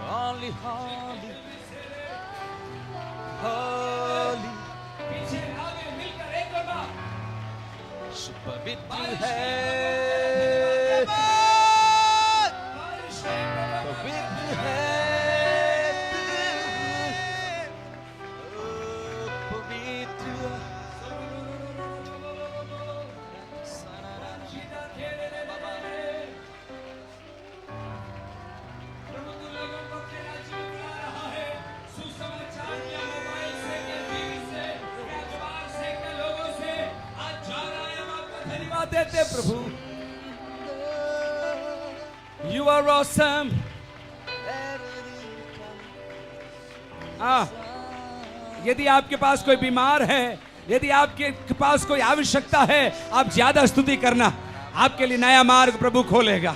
Holy, holy, holy, पीछे आगे मिलकर एक और बार पवित्र है, पवित्र है तू, पवित्र प्रभु तू लोगों को अपने राज्य में बुला रहा है। सुसमाचार क्या मोबाइल से, क्या टीवी से, क्या अखबार से, क्या लोगों से आज जा रहा है। हम आपको धन्यवाद देते हैं प्रभु। You are awesome. यदि आपके पास कोई बीमार है, यदि आपके पास कोई आवश्यकता है, आप ज्यादा स्तुति करना, आपके लिए नया मार्ग प्रभु खोलेगा।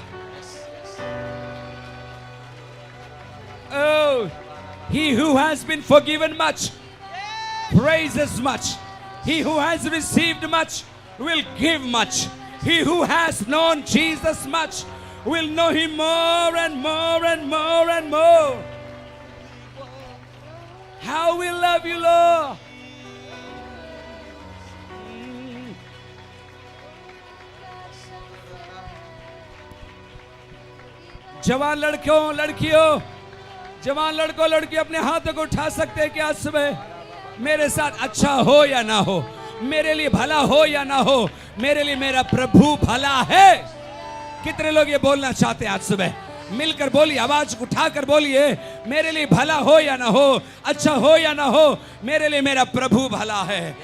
Oh, he who has been forgiven much praises much. He who has received much will give much. He who has known Jesus much will know him more and more and more and more. How we love you, Lord. जवान लड़कों लड़कियों, जवान लड़कों लड़कियों अपने हाथों को उठा सकते हैं कि आज सुबह मेरे साथ अच्छा हो या ना हो, मेरे लिए भला हो या ना हो, मेरे लिए मेरा प्रभु भला है। कितने लोग ये बोलना चाहते हैं आज सुबह? मिलकर बोलिए, आवाज उठाकर बोलिए, मेरे लिए भला हो या ना हो, अच्छा हो या ना हो, मेरे लिए मेरा प्रभु भला है।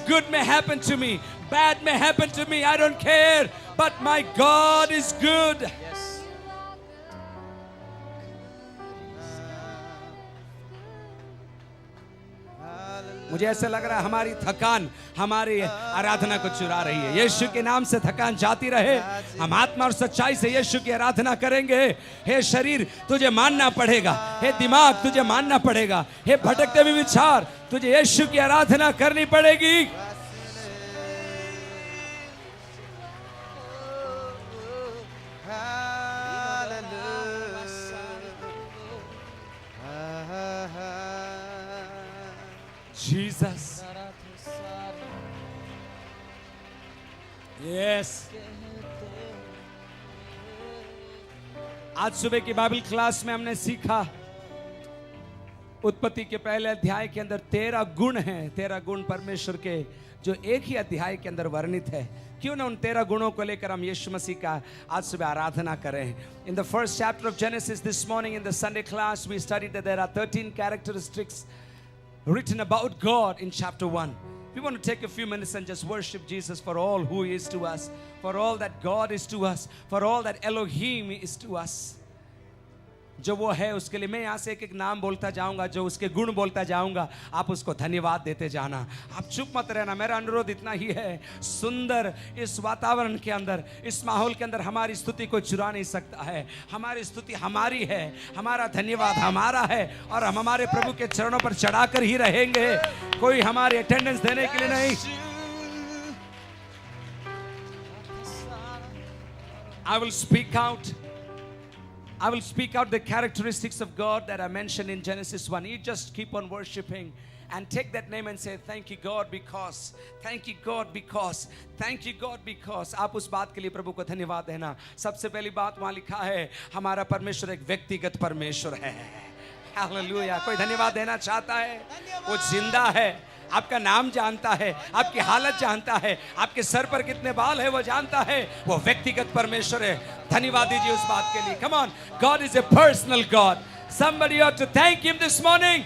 Good may happen to me, bad may happen to me, I don't care, but my God is good. मुझे ऐसा लग रहा है हमारी थकान हमारी आराधना को चुरा रही है। यीशु के नाम से थकान जाती रहे। हम आत्मा और सच्चाई से यीशु की आराधना करेंगे। हे शरीर तुझे मानना पड़ेगा, हे दिमाग तुझे मानना पड़ेगा, हे भटकते हुए विचार तुझे यीशु की आराधना करनी पड़ेगी। Jesus. Yes. आज सुबह की बाइबल क्लास में हमने सीखा, उत्पत्ति के पहले अध्याय के अंदर 13 गुण हैं, 13 गुण परमेश्वर के जो एक ही अध्याय के अंदर वर्णित है। क्यों ना उन 13 गुणों को लेकर हम यीशु मसीह का आज सुबह आराधना करें। In the first chapter of Genesis this morning in the Sunday class we studied that there are 13 characteristics written about God in chapter 1. We want to take a few minutes and just worship Jesus for all who he is to us, for all that God is to us, for all that Elohim is to us. जो वो है उसके लिए मैं यहाँ से एक एक नाम बोलता जाऊंगा, जो उसके गुण बोलता जाऊंगा, आप उसको धन्यवाद देते जाना। आप चुप मत रहना, मेरा अनुरोध इतना ही है। सुंदर इस वातावरण के अंदर, इस माहौल के अंदर हमारी स्तुति कोई चुरा नहीं सकता है। हमारी स्तुति हमारी है, हमारा धन्यवाद हमारा है, और हम हमारे प्रभु के चरणों पर चढ़ाकर ही रहेंगे। कोई हमारी अटेंडेंस देने के लिए नहीं। I will speak out. I will speak out the characteristics of God that are mentioned in Genesis 1. You just keep on worshiping and take that name and say, thank you God because, thank you God because, thank you God because. आप उस बात के लिए प्रभु को धन्यवाद देना। सबसे पहली बात वहाँ लिखा है, हमारा परमेश्वर एक व्यक्तिगत परमेश्वर है। हालेलुया। कोई धन्यवाद देना चाहता है? वो जिंदा है, आपका नाम जानता है, आपकी हालत जानता है, आपके सर पर कितने बाल है वो जानता है। वो व्यक्तिगत परमेश्वर है। धन्यवाद दीजिए उस बात के लिए। Come on, God is a personal God. Somebody ought to thank him this morning.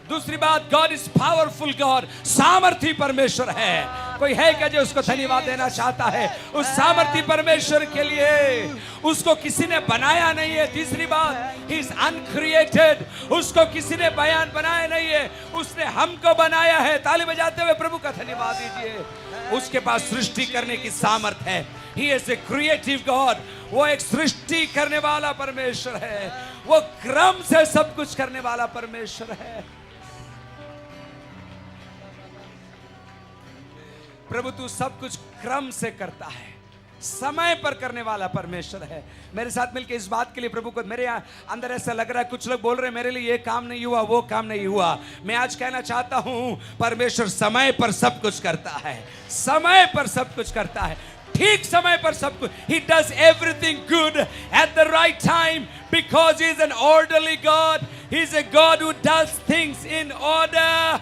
दूसरी बात, God is powerful God. सामर्थी परमेश्वर है। कोई है क्या जो उसको धन्यवाद देना चाहता है? उस सामर्थी परमेश्वर के लिए उसको किसी ने बनाया नहीं है। तीसरी बात, he is uncreated. उसको किसी ने बयान बनाया नहीं है, उसने हमको बनाया है। ताली बजाते हुए प्रभु का धन्यवाद दीजिए। उसके पास सृष्टि करने की सामर्थ है। He is a creative God. वो एक सृष्टि करने वाला परमेश्वर है। वो क्रम से सब कुछ करने वाला परमेश्वर है। प्रभु तू सब कुछ क्रम से करता है। समय पर करने वाला परमेश्वर है। मेरे साथ मिलकर इस बात के लिए प्रभु को, मेरे अंदर ऐसा लग रहा है, कुछ लोग बोल रहे हैं मेरे लिए ये काम नहीं हुआ, वो काम नहीं हुआ। मैं आज कहना चाहता हूं परमेश्वर समय पर सब कुछ करता है, समय पर सब कुछ करता है, ठीक समय पर सब कुछ। He does everything good at the right time because he is an orderly God. He is a God who does things in order.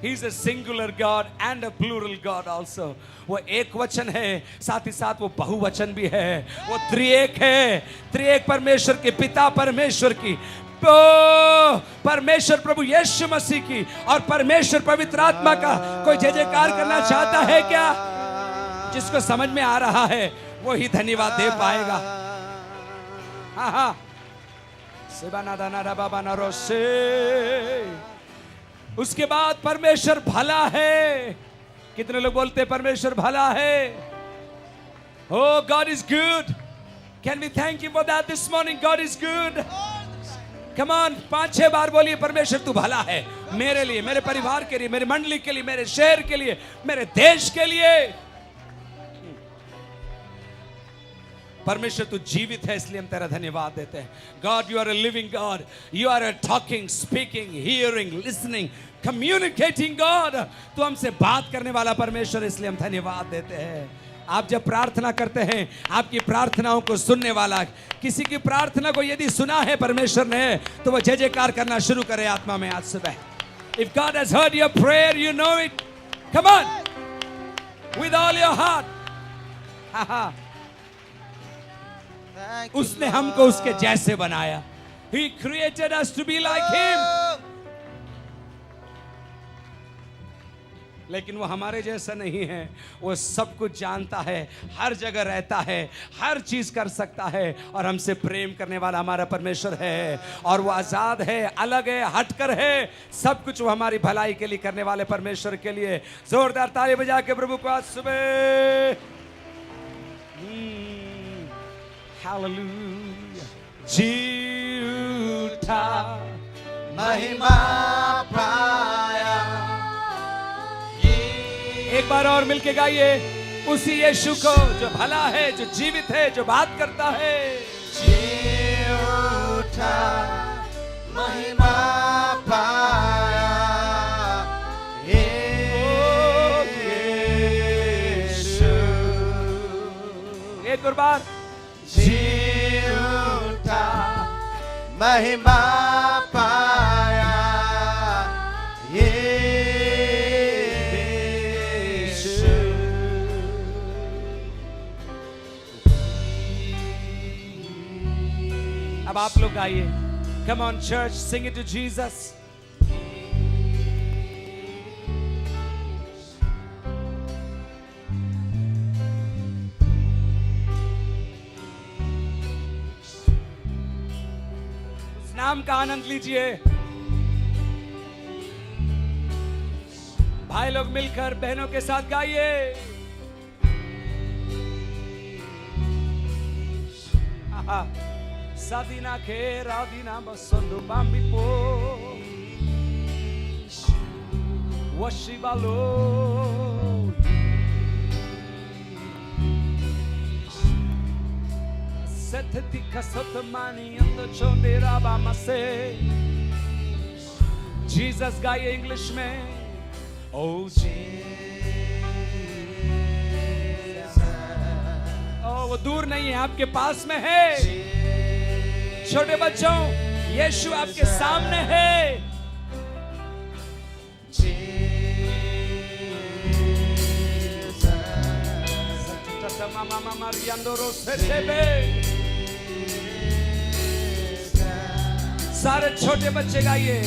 He is a singular God and a plural God also. वो एक वचन है, साथ ही साथ वो बहुवचन भी है। वो त्रिएक है, त्रिएक परमेश्वर के पिता परमेश्वर की, परमेश्वर प्रभु यीशु मसीह की और परमेश्वर पवित्र आत्मा का। कोई जय जयकार करना चाहता है क्या? जिसको समझ में आ रहा है वो ही धन्यवाद दे पाएगा। हाँ हाँ, उसके बाद परमेश्वर भला है। कितने लोग बोलते हैं परमेश्वर भला है? Oh, God is good. Can we thank him for that this morning? God is good. Come on, 5-6 बार बोलिए परमेश्वर तू भला है, मेरे लिए, मेरे परिवार के लिए, मेरे मंडली के लिए, मेरे शहर के लिए, मेरे देश के लिए। परमेश्वर तू जीवित है, इसलिए हम तेरा धन्यवाद देते हैं। God, you are a living God. You are a talking, speaking, hearing, listening, communicating God. तू हमसे बात करने वाला परमेश्वर, इसलिए हम धन्यवाद देते हैं। आप जब प्रार्थना करते हैं, आपकी प्रार्थनाओं को सुनने वाला, किसी की प्रार्थना को यदि सुना है परमेश्वर ने, तो वह जय जयकार करना शुरू करे आत्मा में आज सुबह। If God has heard your prayer, you know it. Come on, with all your heart. Ha ha. उसने हमको उसके जैसे बनाया। He created us to be like him. लेकिन वो हमारे जैसा नहीं है। वो सब कुछ जानता है, हर जगह रहता है, हर चीज कर सकता है और हमसे प्रेम करने वाला हमारा परमेश्वर है। और वो आजाद है, अलग है, हटकर है, सब कुछ वो हमारी भलाई के लिए करने वाले परमेश्वर के लिए। जोरदार ताली बजा के प्रभु को आज सुबह हालेलुया जी उठा, महिमा पाया। एक बार और मिलके गाइए, उसी यीशु को जो भला है, जो जीवित है, जो बात करता है। जी उठा, महिमा पाया, यीशु। एक और बार, जी उठा, महिमा पाया, अब आप लोग आइए। Come on church, sing it to Jesus. उस नाम का आनंद लीजिए। भाई लोग मिलकर बहनों के साथ गाइए। आहा, Sadina ke radina basondo bambi po washibalo seteti kasotamani ando chondera bamase. Jesus गाइए इंग्लिश में। Oh Jesus, oh वो दूर नहीं है, आपके पास में है। छोटे बच्चों, यीशु आपके सामने है। सारे छोटे बच्चे गाइए।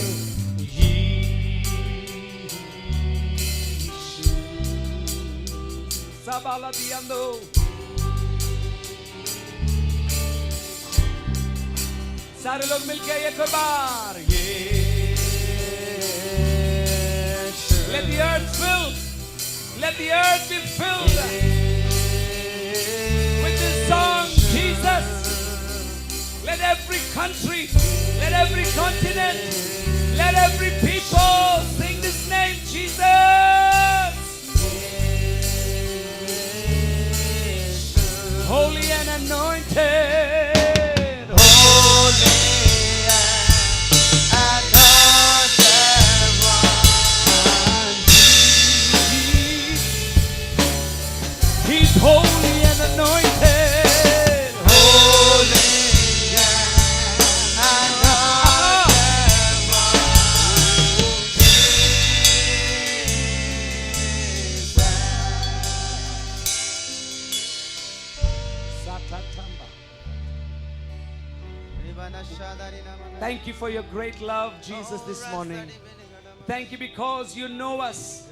Sabala diando, सारे लोग मिलके एक और बार। Let the earth fill, let the earth be filled with this song, Jesus. Let every country, let every continent, let every people sing this name, Jesus. He's holy and anointed. Holy and Thank you for your great love, Jesus, this morning. Thank you because you know us.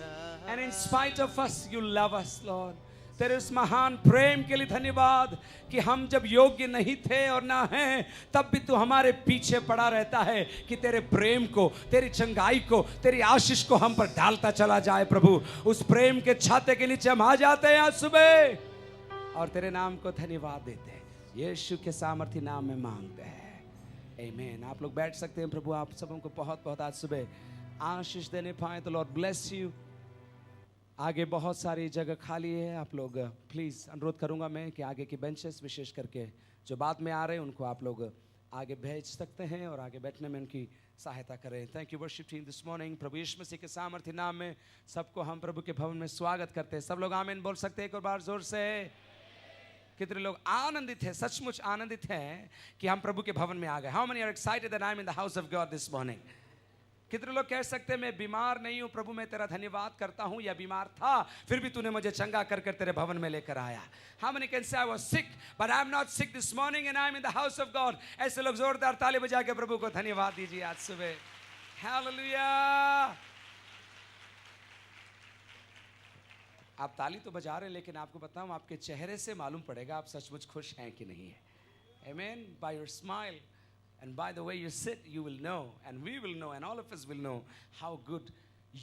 And in spite of us, you love us, Lord. तेरे उस महान प्रेम के लिए धन्यवाद कि हम जब योग्य नहीं थे और ना हैं, तब भी तू हमारे पीछे पड़ा रहता है कि तेरे प्रेम को, तेरी चंगाई को, तेरी आशीष को हम पर डालता चला जाए। प्रभु, उस प्रेम के छाते के नीचे हम आ जाते हैं आज सुबह और तेरे नाम को धन्यवाद देते हैं। यीशु के सामर्थी नाम में मांगते हैं, आमीन। आप लोग बैठ सकते हैं। प्रभु आप सबों को बहुत बहुत आज सुबह आशीष देने पाए तो लॉर्ड ब्लेस यू। आगे बहुत सारी जगह खाली है, आप लोग प्लीज़ अनुरोध करूंगा मैं कि आगे की बेंचेस विशेष करके जो बाद में आ रहे हैं उनको आप लोग आगे भेज सकते हैं और आगे बैठने में उनकी सहायता करें। Thank you worship team this morning. प्रभु यीशु मसीह के सामर्थ्य नाम में सबको हम प्रभु के भवन में स्वागत करते हैं। सब लोग आमीन बोल सकते हैं एक और बार जोर से। कितने लोग आनंदित हैं, सचमुच आनंदित हैं कि हम प्रभु के भवन में आ गए? How many are excited that I am in the house of God this morning? कितने लोग कह सकते हैं मैं बीमार नहीं हूं प्रभु, मैं तेरा धन्यवाद करता हूं, या बीमार था फिर भी तूने मुझे चंगा कर कर तेरे भवन में लेकर आया? How many can say I was sick but I am not sick this morning and I am in the house of God? ऐसे लोग जोरदार ताली बजा के प्रभु को धन्यवाद दीजिए आज सुबह। हालेलुया। आप ताली तो बजा रहे हैं लेकिन आपको बताऊं आपके चेहरे से मालूम पड़ेगा आप सचमुच खुश हैं कि नहीं है। Amen. By your smile and by the way you sit, you will know, and we will know, and all of us will know how good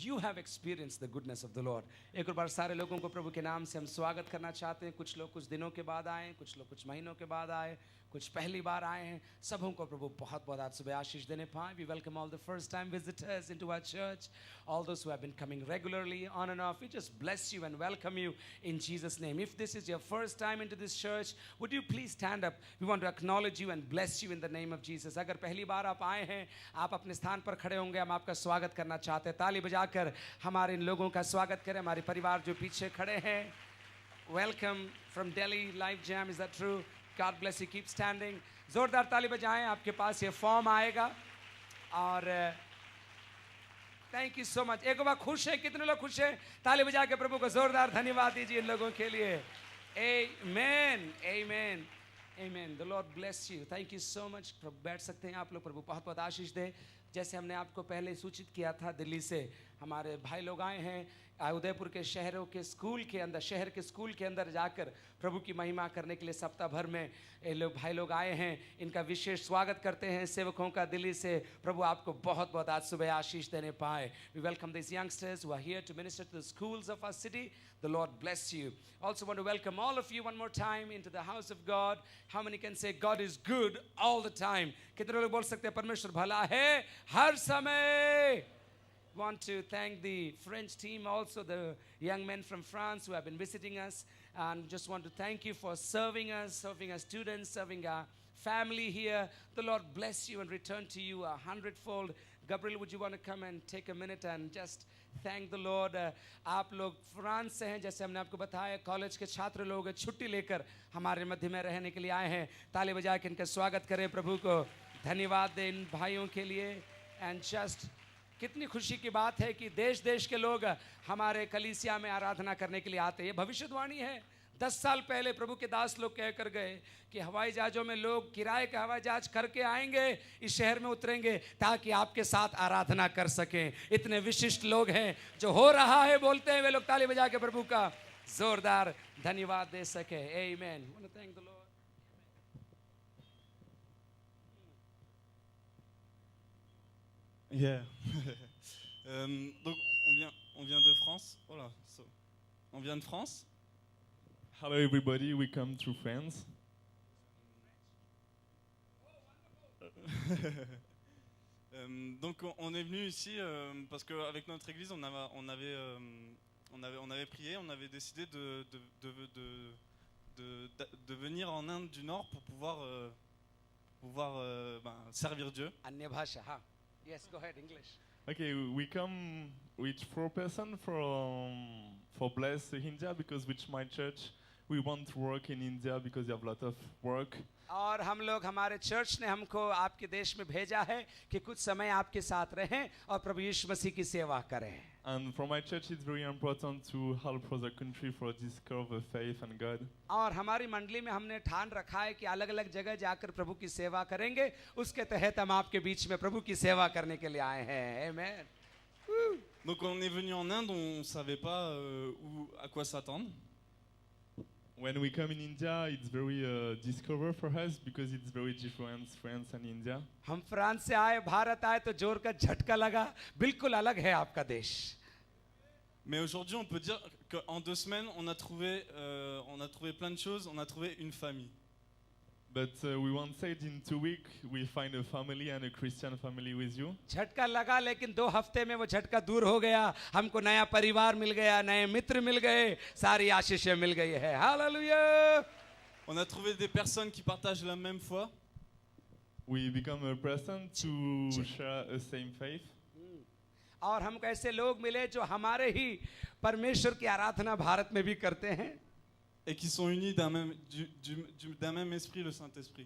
you have experienced the goodness of the Lord. एक और बार सारे लोगों को प्रभु के नाम से हम स्वागत करना चाहते हैं। कुछ लोग कुछ दिनों के बाद आए, कुछ लोग कुछ महीनों के बाद आए, कुछ पहली बार आए हैं। सबों को प्रभु बहुत बहुत आज सुबह आशीष देने पाए। We welcome all the first time visitors into our church, all those who have been coming regularly on and off. We just bless you and welcome you in Jesus' name. If this is your first time into this church, would you please stand up? We want to acknowledge you and bless you in the name of Jesus. अगर पहली बार आप आए हैं, आप अपने स्थान पर खड़े होंगे, हम आपका स्वागत करना चाहते हैं। ताली बजाकर हमारे इन लोगों का स्वागत करें। हमारे परिवार जो पीछे खड़े हैं, welcome from Delhi Live Jam, is that true? God bless you. Keep standing. जोरदार ताली बजाएं। आपके पास ये फॉर्म आएगा और थैंक यू सो मच। एक बार खुश है? कितने लोग खुश हैं? ताली बजा के प्रभु को जोरदार धन्यवाद दीजिए इन लोगों के लिए। Amen. Amen. Amen. The Lord bless you. Thank you so much. प्रभु बैठ सकते हैं आप लोग। प्रभु बहुत बहुत आशीष दे। जैसे हमने आपको पहले सूचित किया था, दिल्ली से हमारे भाई लोग आए हैं। उदयपुर के शहरों के स्कूल के अंदर, शहर के स्कूल के अंदर जाकर प्रभु की महिमा करने के लिए सप्ताह भर में ये लोग भाई लोग आए हैं। इनका विशेष स्वागत करते हैं सेवकों का दिल्ली से। प्रभु आपको बहुत बहुत आज सुबह आशीष देने पाए। We welcome these youngsters who are here to minister to the schools of our city. The Lord bless you. Also want to welcome all of you one more time into the house of God. How many can say God is good all the time? कितने लोग बोल सकते हैं परमेश्वर भला है हर समय? Want to thank the French team, also the young men from France who have been visiting us, and just want to thank you for serving us, serving our students, serving our family here. The Lord bless you and return to you a hundredfold. Gabriel, would you want to come and take a minute and just thank the Lord? आप लोग France से हैं, जैसे हमने आपको बताया, college के छात्र लोग छुट्टी लेकर हमारे मध्य में रहने के लिए आए हैं। ताली बजा के इनका स्वागत करें, प्रभु को धन्यवाद दें इन भाइयों के लिए। एंड जस्ट कितनी खुशी की बात है कि देश देश के लोग हमारे कलीसिया में आराधना करने के लिए आते हैं। ये भविष्यवाणी है। 10 साल पहले प्रभु के दास लोग कह कर गए कि हवाई जहाज़ों में लोग किराए का हवाई जहाज करके आएंगे, इस शहर में उतरेंगे ताकि आपके साथ आराधना कर सकें। इतने विशिष्ट लोग हैं, जो हो रहा है बोलते हैं वे लोग ताली बजा के प्रभु का जोरदार धन्यवाद दे सके। आमीन। I want to thank the Lord. Yeah. Donc on vient de France. Voilà. So, on vient de France. Hello everybody, we come through France. Donc on est venu ici parce qu'avec notre église on avait prié, on avait décidé de venir en Inde du Nord pour pouvoir servir Dieu. अन्य भाषा, हाँ. Yes, go ahead, English. Okay, we come with 4 persons for Bless India because with my church we want to work in India because you have a lot of work. और हम लोग हमारे church ने हमको आपके देश में भेजा है कि कुछ समय आपके साथ रहें और प्रभु यीशु मसीह की सेवा करें. And for my church, it's very important to help other country for discover faith and God. और हमारी मंडली में हमने ठान रखा है कि अलग अलग जगह जाकर प्रभु की सेवा करेंगे. उसके तहत हम आपके बीच में प्रभु की सेवा करने के लिए आए हैं. Amen. Donc on est venu en Inde, on ne savait pas à quoi s'attendre. When we come in India, it's very discover for us because it's very different, France and India. हम फ्रांस से आए, भारत आए तो जोर का झटका लगा. बिल्कुल अलग है आपका देश. Mais aujourd'hui, on peut dire qu'en 2 semaines, on a trouvé plein de choses, on a trouvé une famille. But we won't say it in 2 weeks, we find a family and a Christian family with you. झटका लगा लेकिन 2 हफ्ते में वो झटका दूर हो गया. हमको नया परिवार मिल गया, नए मित्र मिल गए, सारी आशीषें मिल गई है. Hallelujah. On a trouvé des personnes qui partagent la même foi. We become a person to share a same faith. और हमको ऐसे लोग मिले जो हमारे ही परमेश्वर की आराधना भारत में भी करते हैं. Et qui sont unis d'un même esprit, le Saint-Esprit.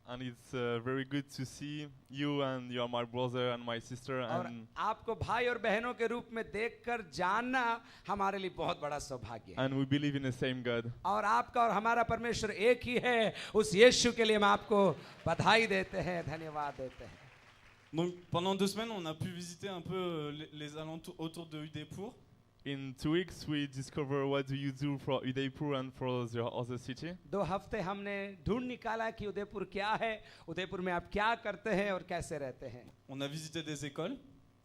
And it's very good to see you, and you are my brother and my sister. और And आपको भाई और बहनों के रूप में देखकर जानना हमारे लिए बहुत बड़ा सौभाग्य है. we believe in the same God. और आपका और हमारा परमेश्वर एक ही है. उस यीशु के लिए हम आपको बधाई देते हैं, धन्यवाद देते हैं. Donc pendant 2 semaines, on a pu visiter un peu les alentours autour de Udaipur. In 2 weeks, we discover what do you do for Udaipur and for the other city. 2 हफ्ते हमने ढूंढ निकाला कि उदयपुर क्या है, उदयपुर में आप क्या करते हैं और कैसे रहते हैं. On a visité des écoles.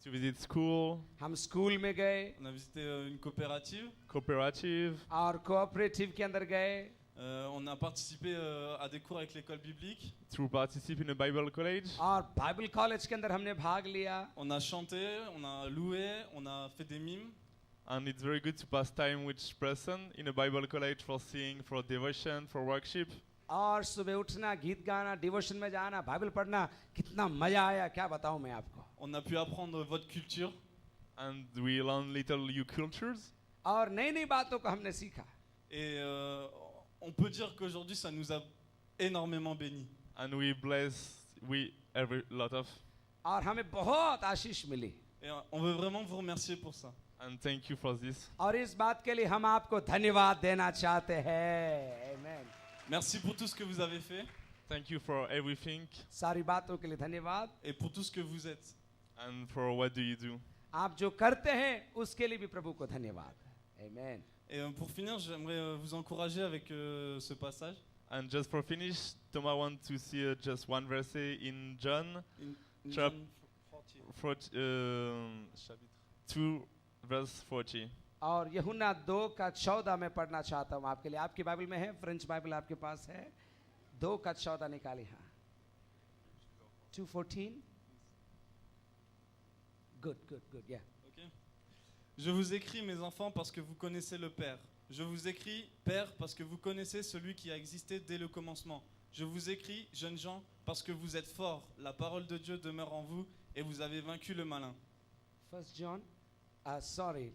To visit school, हम स्कूल में गए. On a visité une coopérative. cooperative, और कोऑपरेटिव के अंदर गए. On a participé à des cours avec l'école biblique. to participate in a Bible college. और बाइबल कॉलेज के अंदर हमने भाग लिया. On a chanté, on a loué, on a fait des mimes. And it's very good to pass time with person in a Bible college for singing, for devotion, for worship. और सुबह उठना, गीत गाना, डिवोशन में जाना, Bible पढ़ना, कितना मजा आया क्या बताऊं मैं आपको. On a pu apprendre votre culture. And we learn little new cultures. और नई नई बातों को हमने सीखा. Et on peut dire qu'aujourd'hui, ça nous a énormément bénis. And we bless every lot of. और हमें बहुत आशीष मिली. Et on veut vraiment vous remercier pour ça. And thank you for this. और इस बात के लिए हम आपको धन्यवाद देना चाहते हैं. Amen. Merci pour tout ce que vous avez fait Thank you for everything सारी बातों के लिए धन्यवाद. et pour tout ce que vous êtes. and for what do you do. आप जो करते हैं उसके लिए भी प्रभु को धन्यवाद. Amen. Et pour finir, j'aimerais vous encourager avec ce passage. And just for finish, Thomas wants to see just one verse in John In Chap- John 40. 2 verse 40. और यूहन्ना 2:14 में पढ़ना चाहता हूँ आपके लिए. आपकी बाइबल में है, फ्रेंच बाइबल आपके पास है. 2:14 निकाली. हाँ, 2:14. Good, yeah. Ok. Je vous écris, mes enfants, parce que vous connaissez le Père. Je vous écris, Père, parce que vous connaissez celui qui a existé dès le commencement. Je vous écris, jeunes gens, parce que vous êtes forts. La parole de Dieu demeure en vous et vous avez vaincu le malin. First John, sorry,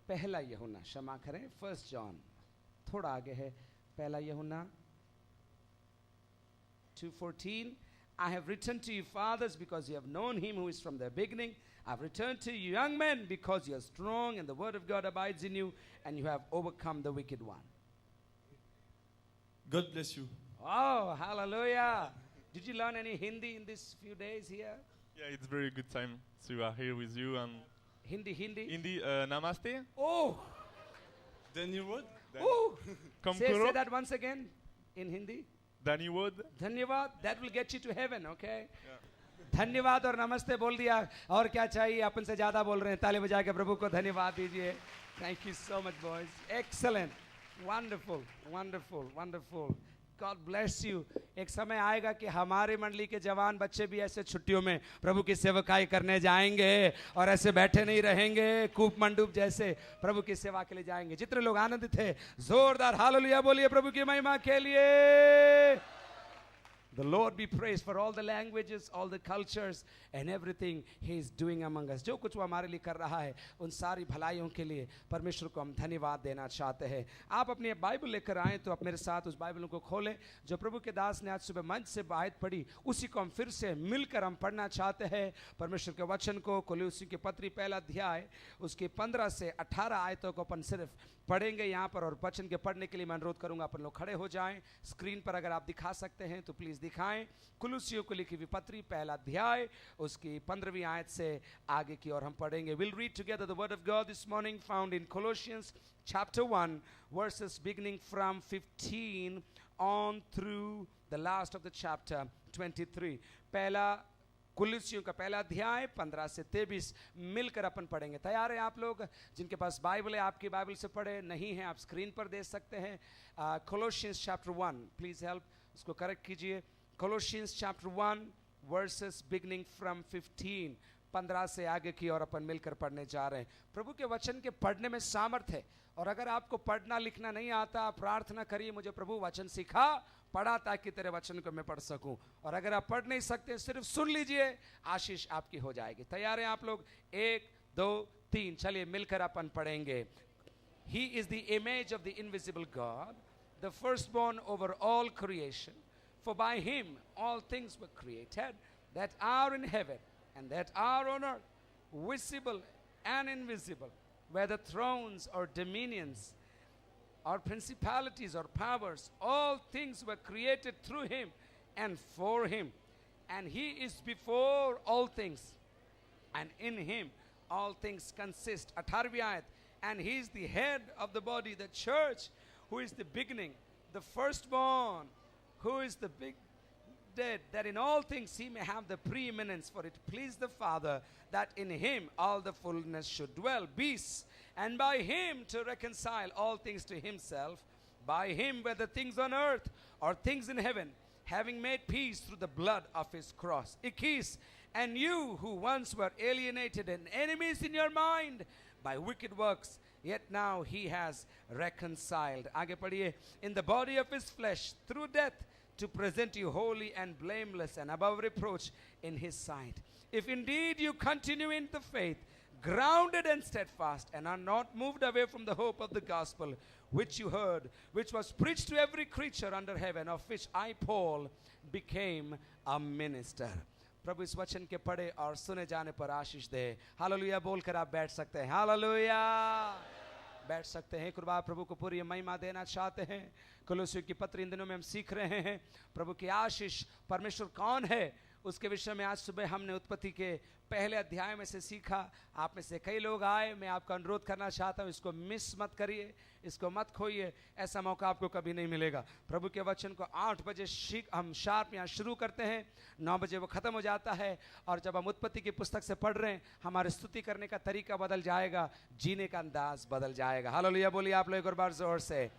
पहला यूहन्ना, क्षमा करें. First John, थोड़ा आगे है. पहला यूहन्ना 2:14. I have written to you fathers because you have known him who is from the beginning. I have returned to you young men because you are strong and the word of God abides in you and you have overcome the wicked one. God bless you. Oh, hallelujah. Did you learn any Hindi in these few days here? Yeah, it's very good time to here with you. And Hindi. Hindi, namaste. Oh, Danny Road? oh. Say Kamkuro. that once again in Hindi. Danny Wood. धन्यवाद. That will get you to heaven, okay? धन्यवाद और नमस्ते बोल दिया. और क्या चाहिए? अपन से ज्यादा बोल रहे हैं. ताली बजा के प्रभु को धन्यवाद दीजिए. Thank you so much, boys. Excellent. Wonderful. God bless you. एक समय आएगा कि हमारे मंडली के जवान बच्चे भी ऐसे छुट्टियों में प्रभु की सेवकाई करने जाएंगे और ऐसे बैठे नहीं रहेंगे. कूप मंडूप जैसे प्रभु की सेवा के लिए जाएंगे. जितने लोग आनंदित थे जोरदार हालेलुया बोलिए प्रभु की महिमा के लिए. The Lord be praised for all the languages, all the cultures and everything He is doing among us. जो कुछ वो हमारे लिए कर रहा है उन सारी भलाइयों के लिए परमेश्वर को हम धन्यवाद देना चाहते हैं। आप अपनी बाइबल लेकर आएँ तो आप मेरे साथ उस बाइबल को खोलें जो प्रभु के दास ने आज सुबह मंच से आयत पढ़ी, उसी को हम फिर से मिलकर हम पढ़ना चाहते हैं। परमेश्वर के वचन को कुलुस्सियों की पत्री पहला अध्याय उसकी 15 से 18 आयतों को अपन सिर्फ पढ़ेंगे यहाँ पर, और वचन के पढ़ने के लिए मैं अनुरोध करूँगा अपन लोग खड़े हो जाएं। स्क्रीन पर अगर आप दिखा सकते हैं तो प्लीज़ दिखाएं। कुलुस्सियों को लिखी हुई पत्री पहला अध्याय उसकी 15वीं आयत से आगे की ओर हम पढ़ेंगे। Will read together the word of God this morning found in Colossians chapter 1 verses beginning from 15 on through the last of the chapter 23। पहला कुलुस्सियों का पहला अध्याय 15 से 23 मिलकर अपन पढ़ेंगे। तैयार हैं आप लोग? जिनके पास बाइबल है आपकी बाइबल से पढ़े, नहीं है आप स्क्रीन पर दे सकते हैं। Colossians chapter 1 प्लीज हेल्प, इसको करेक्ट कीजिए। Colossians chapter 1 verses beginning from 15 से आगे की और अपन मिलकर पढ़ने जा रहे हैं। प्रभु के वचन के पढ़ने में सामर्थ है, और अगर आपको पढ़ना लिखना नहीं आता प्रार्थना करिए, मुझे प्रभु वचन सिखा पढ़ा ताकि तेरे वचन को मैं पढ़ सकूं। और अगर आप पढ़ नहीं सकते सिर्फ सुन लीजिए, आशीष आपकी हो जाएगी। तैयार हैं आप लोग? 1 2 3 चलिए मिलकर अपन पढ़ेंगे। He is the image of the invisible God, the firstborn over all creation. For by him all things were created, that are in heaven and that are on earth, visible and invisible, whether thrones or dominions or principalities or powers, all things were created through him and for him. And he is before all things, and in him all things consist. 18वीं आयत, and he is the head of the body, the church, who is the beginning, the firstborn, who is the big dead, that in all things he may have the preeminence. For it pleased the Father that in him all the fullness should dwell, peace, and by him to reconcile all things to himself, by him whether things on earth or things in heaven, having made peace through the blood of his cross. Ikis, and you who once were alienated and enemies in your mind by wicked works, yet now he has reconciled. आगे पढ़िए, in the body of his flesh through death, to present you holy and blameless and above reproach in his sight. If indeed you continue in the faith, grounded and steadfast, and are not moved away from the hope of the gospel which you heard, which was preached to every creature under heaven, of which I, Paul, became a minister. प्रभु इस वचन के पढ़े और सुने जाने पर आशीष दे। Hallelujah बोलकर आप बैठ सकते हैं। हालेलुया बैठ सकते हैं। कृपा प्रभु को पूरी महिमा देना चाहते हैं। कुलुस्सियों की पत्री इन दिनों में हम सीख रहे हैं प्रभु की आशीष परमेश्वर कौन है उसके विषय में। आज सुबह हमने उत्पत्ति के पहले अध्याय में से सीखा। आप में से कई लोग आए, मैं आपका अनुरोध करना चाहता हूँ इसको मिस मत करिए, इसको मत खोइए, ऐसा मौका आपको कभी नहीं मिलेगा। प्रभु के वचन को 8 बजे हम शार्प यहाँ शुरू करते हैं, 9 बजे वो ख़त्म हो जाता है। और जब हम उत्पत्ति की पुस्तक से पढ़ रहे हैं हमारे स्तुति करने का तरीका बदल जाएगा, जीने का अंदाज बदल जाएगा। हालेलुया बोलिए आप लोग एक और बार जोर से।